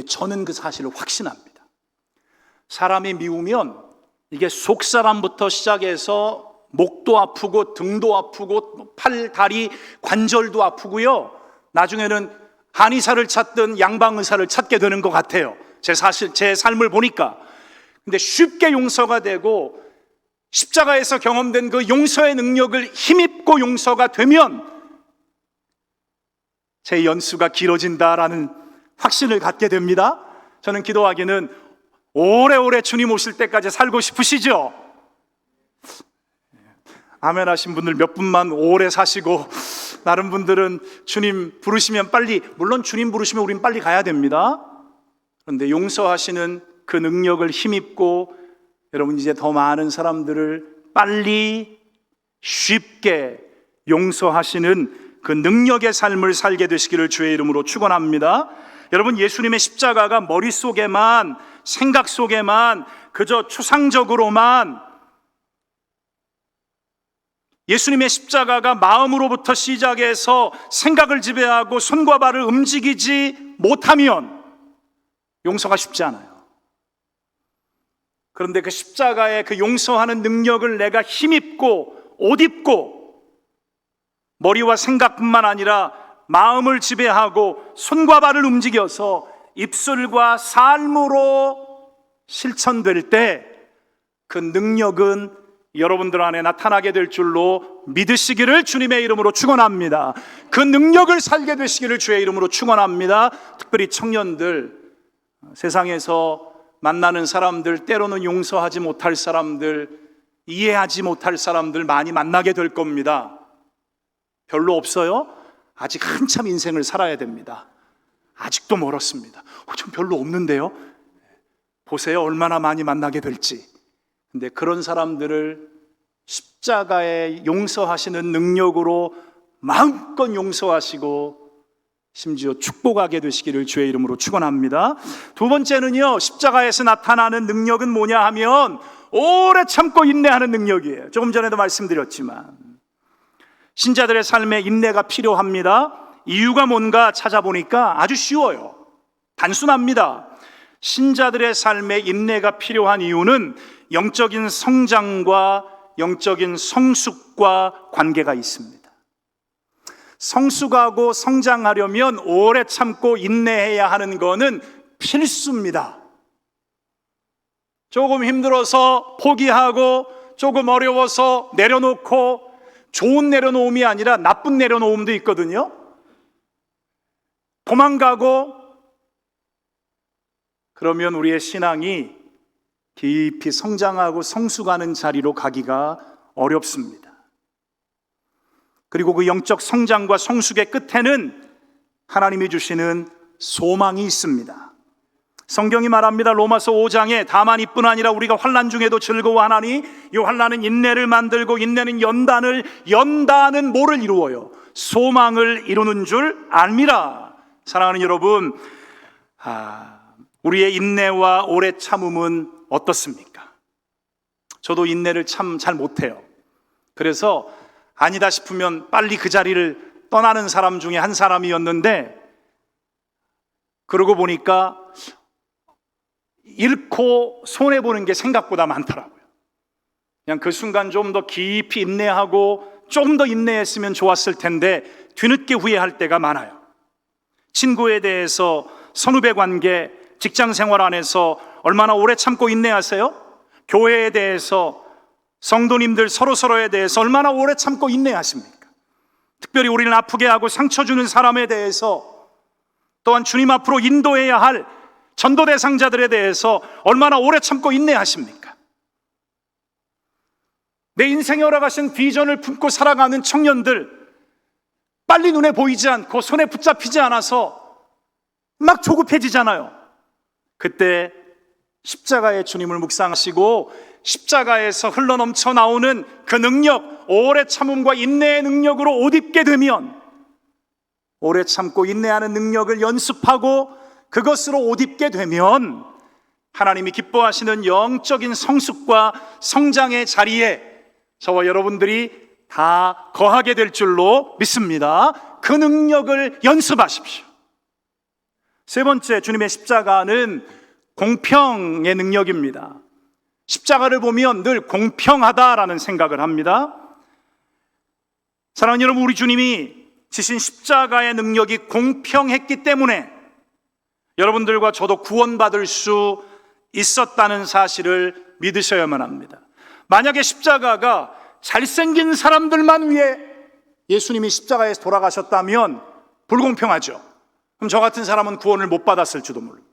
S4: 저는 그 사실을 확신합니다. 사람이 미우면 이게 속사람부터 시작해서 목도 아프고 등도 아프고 팔, 다리, 관절도 아프고요, 나중에는 한의사를 찾든 양방의사를 찾게 되는 것 같아요. 제 삶을 보니까. 근데 쉽게 용서가 되고 십자가에서 경험된 그 용서의 능력을 힘입고 용서가 되면 제 연수가 길어진다라는 확신을 갖게 됩니다. 저는 기도하기는 오래오래 주님 오실 때까지 살고 싶으시죠? 아멘 하신 분들 몇 분만 오래 사시고, 다른 분들은 주님 부르시면 빨리, 물론 주님 부르시면 우린 빨리 가야 됩니다. 그런데 용서하시는 그 능력을 힘입고 여러분 이제 더 많은 사람들을 빨리 쉽게 용서하시는 그 능력의 삶을 살게 되시기를 주의 이름으로 축원합니다. 여러분, 예수님의 십자가가 머릿속에만, 생각 속에만, 그저 추상적으로만, 예수님의 십자가가 마음으로부터 시작해서 생각을 지배하고 손과 발을 움직이지 못하면 용서가 쉽지 않아요. 그런데 그 십자가의 그 용서하는 능력을 내가 힘입고 옷 입고 머리와 생각뿐만 아니라 마음을 지배하고 손과 발을 움직여서 입술과 삶으로 실천될 때 그 능력은 여러분들 안에 나타나게 될 줄로 믿으시기를 주님의 이름으로 축원합니다. 그 능력을 살게 되시기를 주의 이름으로 축원합니다. 특별히 청년들, 세상에서 만나는 사람들, 때로는 용서하지 못할 사람들, 이해하지 못할 사람들 많이 만나게 될 겁니다. 별로 없어요? 아직 한참 인생을 살아야 됩니다. 아직도 멀었습니다. 좀 별로 없는데요? 보세요, 얼마나 많이 만나게 될지. 근데 그런 사람들을 십자가에 용서하시는 능력으로 마음껏 용서하시고 심지어 축복하게 되시기를 주의 이름으로 축원합니다. 두 번째는요, 십자가에서 나타나는 능력은 뭐냐 하면 오래 참고 인내하는 능력이에요. 조금 전에도 말씀드렸지만 신자들의 삶에 인내가 필요합니다. 이유가 뭔가 찾아보니까 아주 쉬워요. 단순합니다. 신자들의 삶에 인내가 필요한 이유는 영적인 성장과 영적인 성숙과 관계가 있습니다. 성숙하고 성장하려면 오래 참고 인내해야 하는 것은 필수입니다. 조금 힘들어서 포기하고 조금 어려워서 내려놓고, 좋은 내려놓음이 아니라 나쁜 내려놓음도 있거든요. 도망가고, 그러면 우리의 신앙이 깊이 성장하고 성숙하는 자리로 가기가 어렵습니다. 그리고 그 영적 성장과 성숙의 끝에는 하나님이 주시는 소망이 있습니다. 성경이 말합니다. 로마서 5장에 다만 이뿐 아니라 우리가 환난 중에도 즐거워하나니 이 환난은 인내를 만들고 인내는 연단은 뭐를 이루어요? 소망을 이루는 줄 압니다. 사랑하는 여러분, 우리의 인내와 오래 참음은 어떻습니까? 저도 인내를 참 잘 못해요. 그래서 아니다 싶으면 빨리 그 자리를 떠나는 사람 중에 한 사람이었는데, 그러고 보니까 잃고 손해보는 게 생각보다 많더라고요. 그냥 그 순간 좀 더 깊이 인내하고 조금 더 인내했으면 좋았을 텐데 뒤늦게 후회할 때가 많아요. 친구에 대해서, 선후배 관계, 직장 생활 안에서 얼마나 오래 참고 인내하세요? 교회에 대해서, 성도님들 서로서로에 대해서 얼마나 오래 참고 인내하십니까? 특별히 우리를 아프게 하고 상처 주는 사람에 대해서, 또한 주님 앞으로 인도해야 할 전도 대상자들에 대해서 얼마나 오래 참고 인내하십니까? 내 인생에 허락하신 비전을 품고 살아가는 청년들, 빨리 눈에 보이지 않고 손에 붙잡히지 않아서 막 조급해지잖아요. 그때 십자가의 주님을 묵상하시고 십자가에서 흘러넘쳐 나오는 그 능력, 오래 참음과 인내의 능력으로 옷 입게 되면, 오래 참고 인내하는 능력을 연습하고 그것으로 옷 입게 되면 하나님이 기뻐하시는 영적인 성숙과 성장의 자리에 저와 여러분들이 다 거하게 될 줄로 믿습니다. 그 능력을 연습하십시오. 세 번째, 주님의 십자가는 공평의 능력입니다. 십자가를 보면 늘 공평하다라는 생각을 합니다. 사랑하는 여러분, 우리 주님이 지신 십자가의 능력이 공평했기 때문에 여러분들과 저도 구원받을 수 있었다는 사실을 믿으셔야만 합니다. 만약에 십자가가 잘생긴 사람들만 위해 예수님이 십자가에서 돌아가셨다면 불공평하죠. 그럼 저 같은 사람은 구원을 못 받았을지도 모릅니다.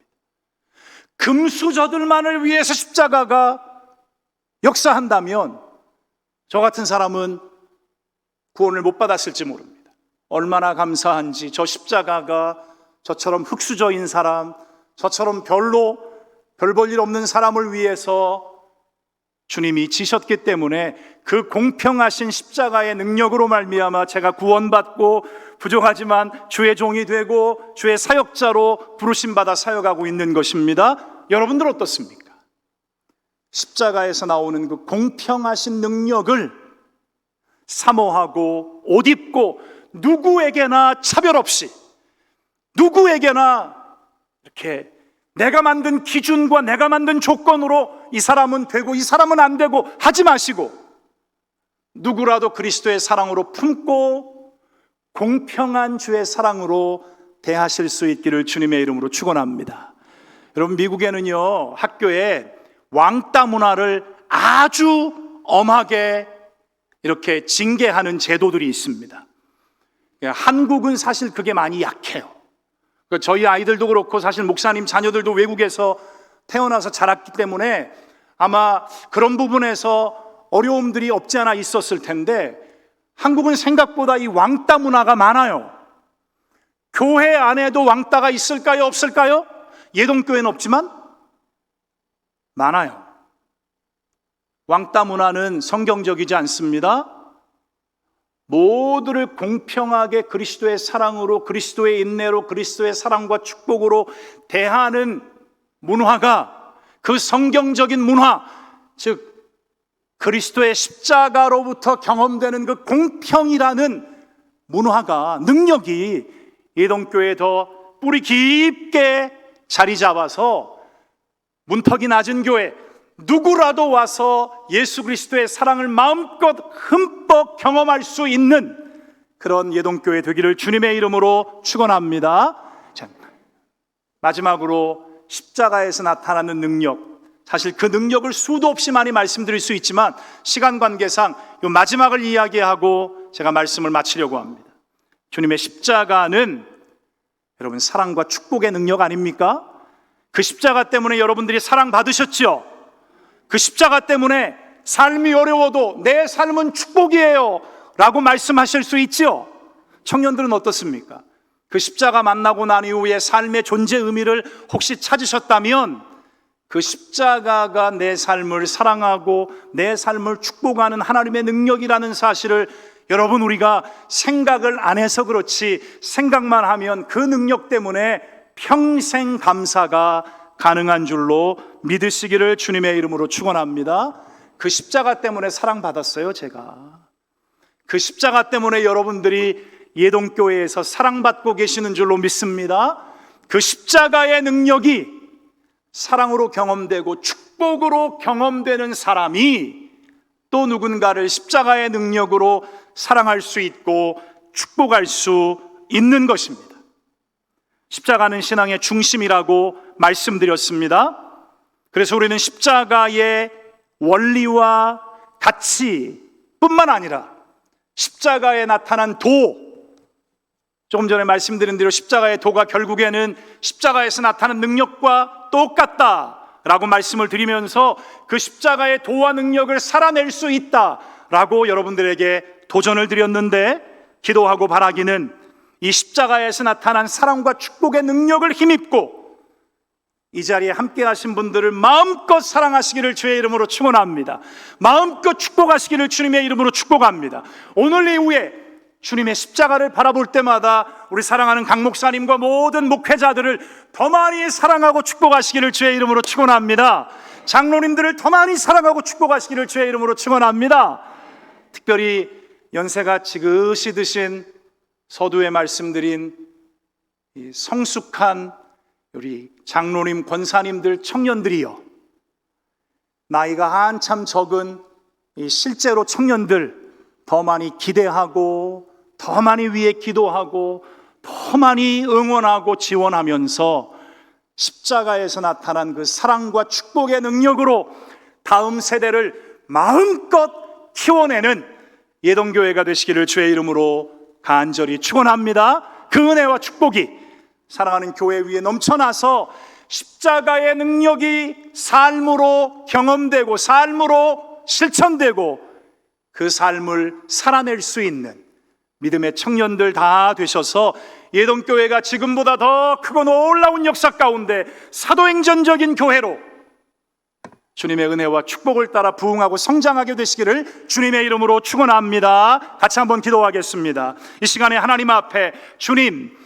S4: 금수저들만을 위해서 십자가가 역사한다면 저 같은 사람은 구원을 못 받았을지 모릅니다. 얼마나 감사한지, 저 십자가가 저처럼 흙수저인 사람, 저처럼 별 볼 일 없는 사람을 위해서 주님이 지셨기 때문에 그 공평하신 십자가의 능력으로 말미암아 제가 구원받고 부족하지만 주의 종이 되고 주의 사역자로 부르심받아 사역하고 있는 것입니다. 여러분들 어떻습니까? 십자가에서 나오는 그 공평하신 능력을 사모하고 옷 입고 누구에게나 차별 없이, 누구에게나 이렇게 내가 만든 기준과 내가 만든 조건으로 이 사람은 되고 이 사람은 안 되고 하지 마시고, 누구라도 그리스도의 사랑으로 품고 공평한 주의 사랑으로 대하실 수 있기를 주님의 이름으로 축원합니다. 여러분, 미국에는요, 학교에 왕따 문화를 아주 엄하게 이렇게 징계하는 제도들이 있습니다. 한국은 사실 그게 많이 약해요. 저희 아이들도 그렇고 사실 목사님 자녀들도 외국에서 태어나서 자랐기 때문에 아마 그런 부분에서 어려움들이 없지 않아 있었을 텐데, 한국은 생각보다 이 왕따 문화가 많아요. 교회 안에도 왕따가 있을까요? 없을까요? 예동교회는 없지만 많아요. 왕따 문화는 성경적이지 않습니다. 모두를 공평하게 그리스도의 사랑으로, 그리스도의 인내로, 그리스도의 사랑과 축복으로 대하는 문화가, 그 성경적인 문화, 즉 그리스도의 십자가로부터 경험되는 그 공평이라는 문화가, 능력이 예동교회에 더 뿌리 깊게 자리 잡아서 문턱이 낮은 교회, 누구라도 와서 예수 그리스도의 사랑을 마음껏 흠뻑 경험할 수 있는 그런 예동교회 되기를 주님의 이름으로 축원합니다. 자, 마지막으로 십자가에서 나타나는 능력, 사실 그 능력을 수도 없이 많이 말씀드릴 수 있지만 시간 관계상 이 마지막을 이야기하고 제가 말씀을 마치려고 합니다. 주님의 십자가는 여러분 사랑과 축복의 능력 아닙니까? 그 십자가 때문에 여러분들이 사랑받으셨죠? 그 십자가 때문에 삶이 어려워도 내 삶은 축복이에요 라고 말씀하실 수 있죠? 청년들은 어떻습니까? 그 십자가 만나고 난 이후에 삶의 존재 의미를 혹시 찾으셨다면 그 십자가가 내 삶을 사랑하고 내 삶을 축복하는 하나님의 능력이라는 사실을 여러분, 우리가 생각을 안 해서 그렇지 생각만 하면 그 능력 때문에 평생 감사가 가능한 줄로 믿으시기를 주님의 이름으로 축원합니다. 그 십자가 때문에 사랑받았어요, 제가. 그 십자가 때문에 여러분들이 예동교회에서 사랑받고 계시는 줄로 믿습니다. 그 십자가의 능력이 사랑으로 경험되고 축복으로 경험되는 사람이 또 누군가를 십자가의 능력으로 사랑할 수 있고 축복할 수 있는 것입니다. 십자가는 신앙의 중심이라고 말씀드렸습니다. 그래서 우리는 십자가의 원리와 가치뿐만 아니라 십자가에 나타난 조금 전에 말씀드린 대로 십자가의 도가 결국에는 십자가에서 나타난 능력과 똑같다라고 말씀을 드리면서 그 십자가의 도와 능력을 살아낼 수 있다라고 여러분들에게 도전을 드렸는데, 기도하고 바라기는 이 십자가에서 나타난 사랑과 축복의 능력을 힘입고 이 자리에 함께 하신 분들을 마음껏 사랑하시기를 주의 이름으로 축원합니다. 마음껏 축복하시기를 주님의 이름으로 축복합니다. 오늘 이후에 주님의 십자가를 바라볼 때마다 우리 사랑하는 강 목사님과 모든 목회자들을 더 많이 사랑하고 축복하시기를 주의 이름으로 축원합니다. 장로님들을 더 많이 사랑하고 축복하시기를 주의 이름으로 축원합니다. 특별히 연세가 지긋이 드신 서두에 말씀드린 이 성숙한 우리 장로님, 권사님들, 청년들이요, 나이가 한참 적은 이 실제로 청년들 더 많이 기대하고 더 많이 위해 기도하고 더 많이 응원하고 지원하면서 십자가에서 나타난 그 사랑과 축복의 능력으로 다음 세대를 마음껏 키워내는 예동교회가 되시기를 주의 이름으로 간절히 축원합니다. 그 은혜와 축복이 사랑하는 교회 위에 넘쳐나서 십자가의 능력이 삶으로 경험되고 삶으로 실천되고 그 삶을 살아낼 수 있는 믿음의 청년들 다 되셔서 예동교회가 지금보다 더 크고 놀라운 역사 가운데 사도행전적인 교회로 주님의 은혜와 축복을 따라 부흥하고 성장하게 되시기를 주님의 이름으로 축원합니다. 같이 한번 기도하겠습니다. 이 시간에 하나님 앞에 주님,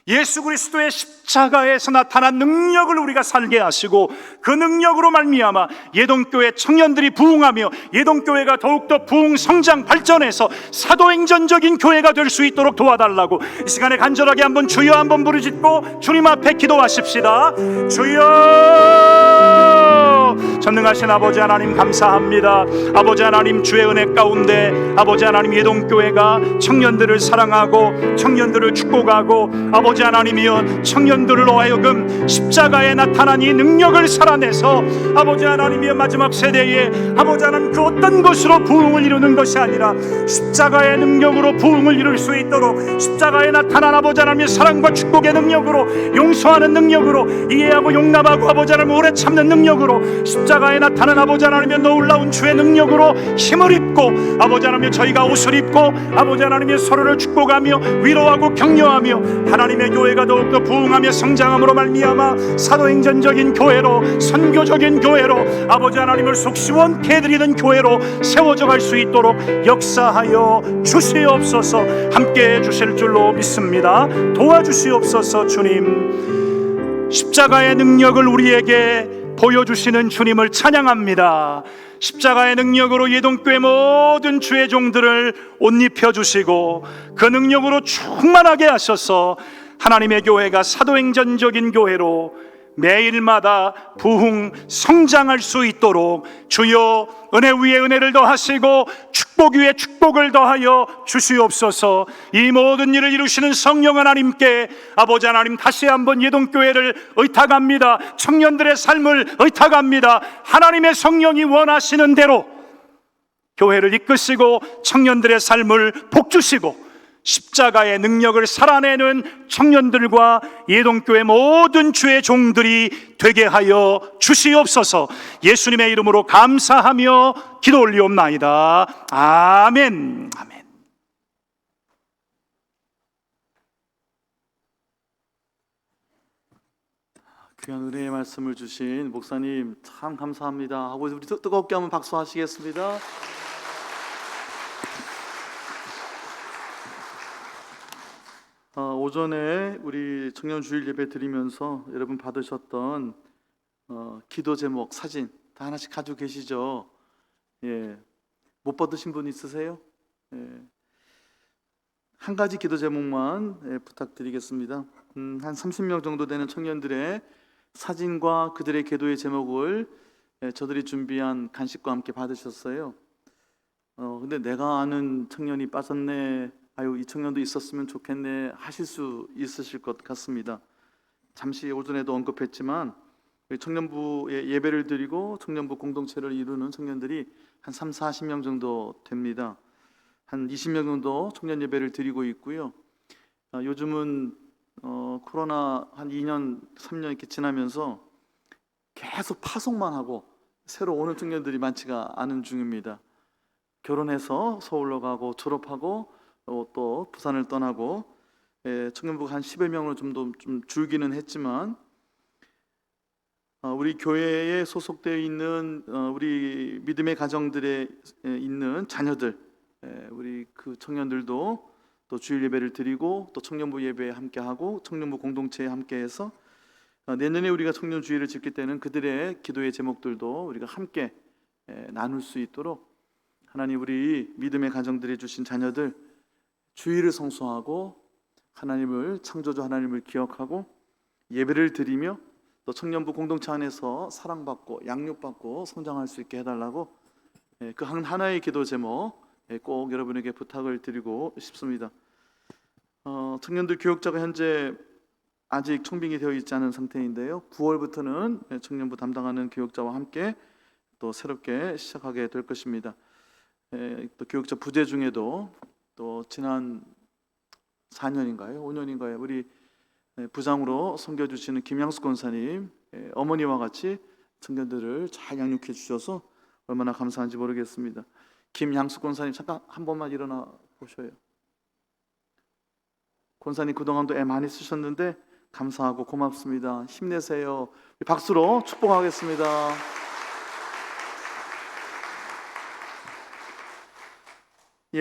S4: 예수 그리스도의 십자가에서 나타난 능력을 우리가 살게 하시고 그 능력으로 말미암아 예동교회 청년들이 부흥하며 예동교회가 더욱더 부흥 성장 발전해서 사도행전적인 교회가 될 수 있도록 도와달라고 이 시간에 간절하게 한번 주여 한번 부르짖고 주님 앞에 기도하십시다. 주여, 전능하신 아버지 하나님 감사합니다. 아버지 하나님, 주의 은혜 가운데 아버지 하나님 예동교회가 청년들을 사랑하고 청년들을 축복하고 아버지 하나님이여 청년들로 하여금 십자가에 나타난 이 능력을 살아내서 아버지 하나님이여 마지막 세대에 아버지 하나님 그 어떤 것으로 부흥을 이루는 것이 아니라 십자가의 능력으로 부흥을 이룰 수 있도록 십자가에 나타난 아버지 하나님의 사랑과 축복의 능력으로 용서하는 능력으로 이해하고 용납하고 아버지 하나님 오래 참는 능력으로 십자가에 나타난 아버지 하나님의 놀라운 주의 능력으로 힘을 입고 아버지 하나님의 저희가 옷을 입고 아버지 하나님의 서로를 축복하며 위로하고 격려하며 하나님의 교회가 더욱더 부흥하며 성장함으로 말미암아 사도행전적인 교회로 선교적인 교회로 아버지 하나님을 속 시원케 해드리는 교회로 세워져 갈 수 있도록 역사하여 주시옵소서. 함께해 주실 줄로 믿습니다. 도와주시옵소서. 주님, 십자가의 능력을 우리에게 보여주시는 주님을 찬양합니다. 십자가의 능력으로 예동교회 모든 주의 종들을 옷 입혀주시고 그 능력으로 충만하게 하셔서 하나님의 교회가 사도행전적인 교회로 매일마다 부흥 성장할 수 있도록 주여 은혜 위에 은혜를 더하시고 축복 위에 축복을 더하여 주시옵소서. 이 모든 일을 이루시는 성령 하나님께 아버지 하나님 다시 한번 예동교회를 의탁합니다. 청년들의 삶을 의탁합니다. 하나님의 성령이 원하시는 대로 교회를 이끄시고 청년들의 삶을 복주시고 십자가의 능력을 살아내는 청년들과 예동교회 모든 주의 종들이 되게 하여 주시옵소서. 예수님의 이름으로 감사하며 기도 올리옵나이다. 아멘. 아멘.
S5: 귀한 은혜의 말씀을 주신 목사님 참 감사합니다 하고 우리 뜨겁게 한번 박수하시겠습니다. 오전에 우리 청년 주일 예배 드리면서 여러분 받으셨던 기도 제목 사진 다 하나씩 가지고 계시죠? 예, 못 받으신 분 있으세요? 예, 한 가지 기도 제목만 부탁드리겠습니다. 한 30명 정도 되는 청년들의 사진과 그들의 기도의 제목을 저들이 준비한 간식과 함께 받으셨어요. 근데 내가 아는 청년이 빠졌네, 아유 이 청년도 있었으면 좋겠네 하실 수 있으실 것 같습니다. 잠시 오전에도 언급했지만 청년부에 예배를 드리고 청년부 공동체를 이루는 청년들이 한 3, 40명 정도 됩니다. 한 20명 정도 청년 예배를 드리고 있고요. 요즘은 코로나 한 2년, 3년 이렇게 지나면서 계속 파송만 하고 새로 오는 청년들이 많지가 않은 중입니다. 결혼해서 서울로 가고 졸업하고 또 부산을 떠나고 청년부가 한 10여 명으로 좀 줄기는 했지만 우리 교회에 소속되어 있는 우리 믿음의 가정들에 있는 자녀들, 우리 그 청년들도 또 주일 예배를 드리고 또 청년부 예배에 함께하고 청년부 공동체에 함께해서 내년에 우리가 청년 주일을 지킬 때는 그들의 기도의 제목들도 우리가 함께 나눌 수 있도록 하나님 우리 믿음의 가정들이 주신 자녀들 주일을 성수하고 하나님을 창조주 하나님을 기억하고 예배를 드리며 또 청년부 공동체 안에서 사랑받고 양육받고 성장할 수 있게 해달라고 그 하나의 기도 제목 꼭 여러분에게 부탁을 드리고 싶습니다. 청년들 교육자가 현재 아직 청빙이 되어 있지 않은 상태인데요. 9월부터는 청년부 담당하는 교육자와 함께 또 새롭게 시작하게 될 것입니다. 또 교육자 부재 중에도 또 지난 4년인가요? 5년인가요? 우리 부장으로 섬겨주시는 김양숙 권사님 어머니와 같이 청년들을 잘 양육해 주셔서 얼마나 감사한지 모르겠습니다. 김양숙 권사님 잠깐 한 번만 일어나 보셔요. 권사님 그동안도 애 많이 쓰셨는데 감사하고 고맙습니다. 힘내세요. 박수로 축복하겠습니다.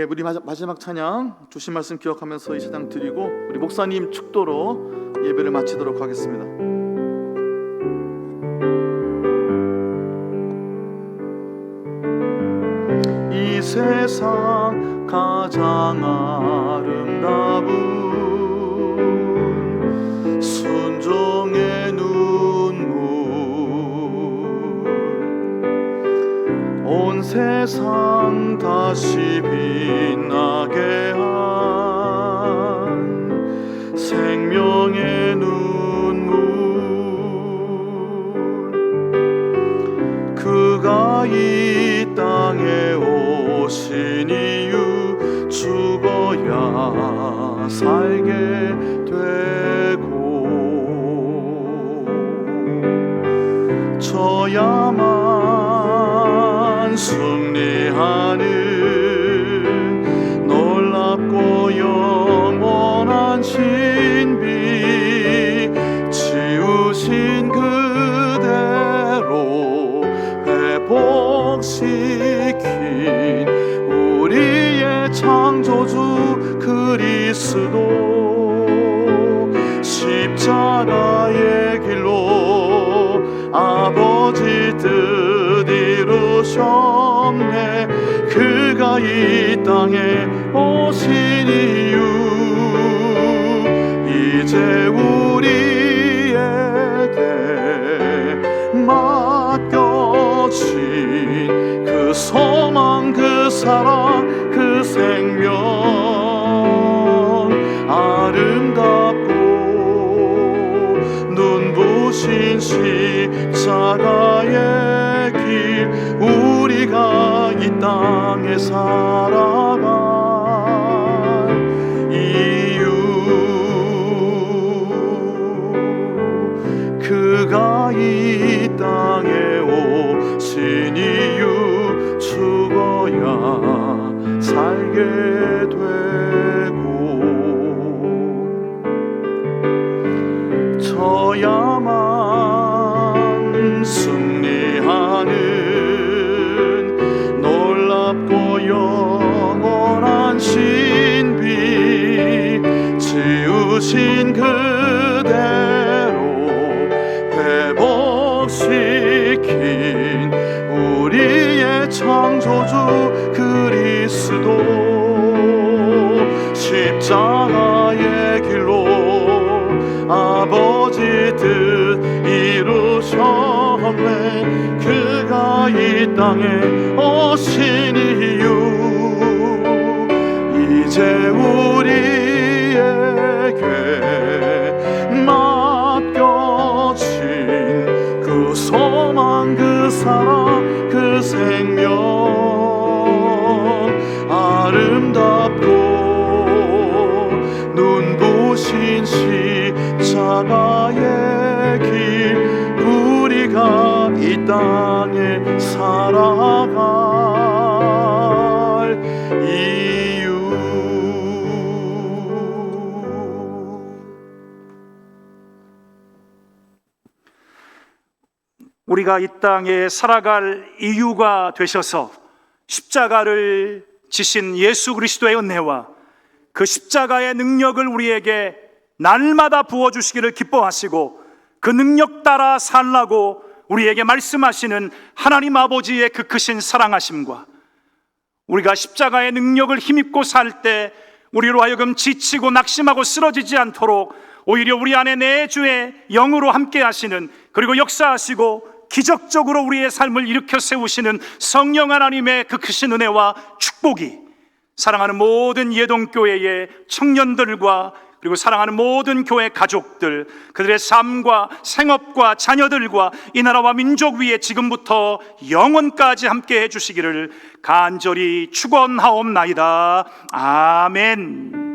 S5: 우리 마지막 찬양 주신 말씀 기억하면서 이 시간 드리고 우리 목사님 축도로 예배를 마치도록 하겠습니다. 이 세상 가장 아름다운 순종의 눈물 온 세상 다시 빛나게 한 생명의 눈물 그가 이 땅에 오신 이유 죽어야 살게 되고 저야만 승리하는 놀랍고 영원한 신비 지우신 그대로 회복시킨 우리의 창조주 그리스도 십자가의 길로 아버지 뜻 이루셨네 그가 이 땅에 오신 이유 이제 우리에게 맡겨진 그 소망 그 사랑 그 생명 아름답고 눈부신 십자가의 길 우리가 이 땅에 살아갈 이유 그가 이 땅에 오신 이유 죽어야 살게 되고 저야만 승리하는 놀랍고 영원한 신비 지우신 그대로 회복시킨 우리의 창조주 그리스도 십자가의 길로 아버지 뜻 이루셨네 그가 이 땅에 오신 이유 그 사랑 그 생명 아름답고 눈부신 십자가의 길 우리가 이 땅에 살아갈 이유.
S4: 우리가 이 땅에 살아갈 이유가 되셔서 십자가를 지신 예수 그리스도의 은혜와 그 십자가의 능력을 우리에게 날마다 부어주시기를 기뻐하시고 그 능력 따라 살라고 우리에게 말씀하시는 하나님 아버지의 그 크신 사랑하심과 우리가 십자가의 능력을 힘입고 살 때 우리로 하여금 지치고 낙심하고 쓰러지지 않도록 오히려 우리 안에 내주의 영으로 함께 하시는, 그리고 역사하시고 기적적으로 우리의 삶을 일으켜 세우시는 성령 하나님의 그 크신 은혜와 축복이 사랑하는 모든 예동교회의 청년들과 그리고 사랑하는 모든 교회 가족들, 그들의 삶과 생업과 자녀들과 이 나라와 민족 위에 지금부터 영원까지 함께 해주시기를 간절히 축원하옵나이다. 아멘.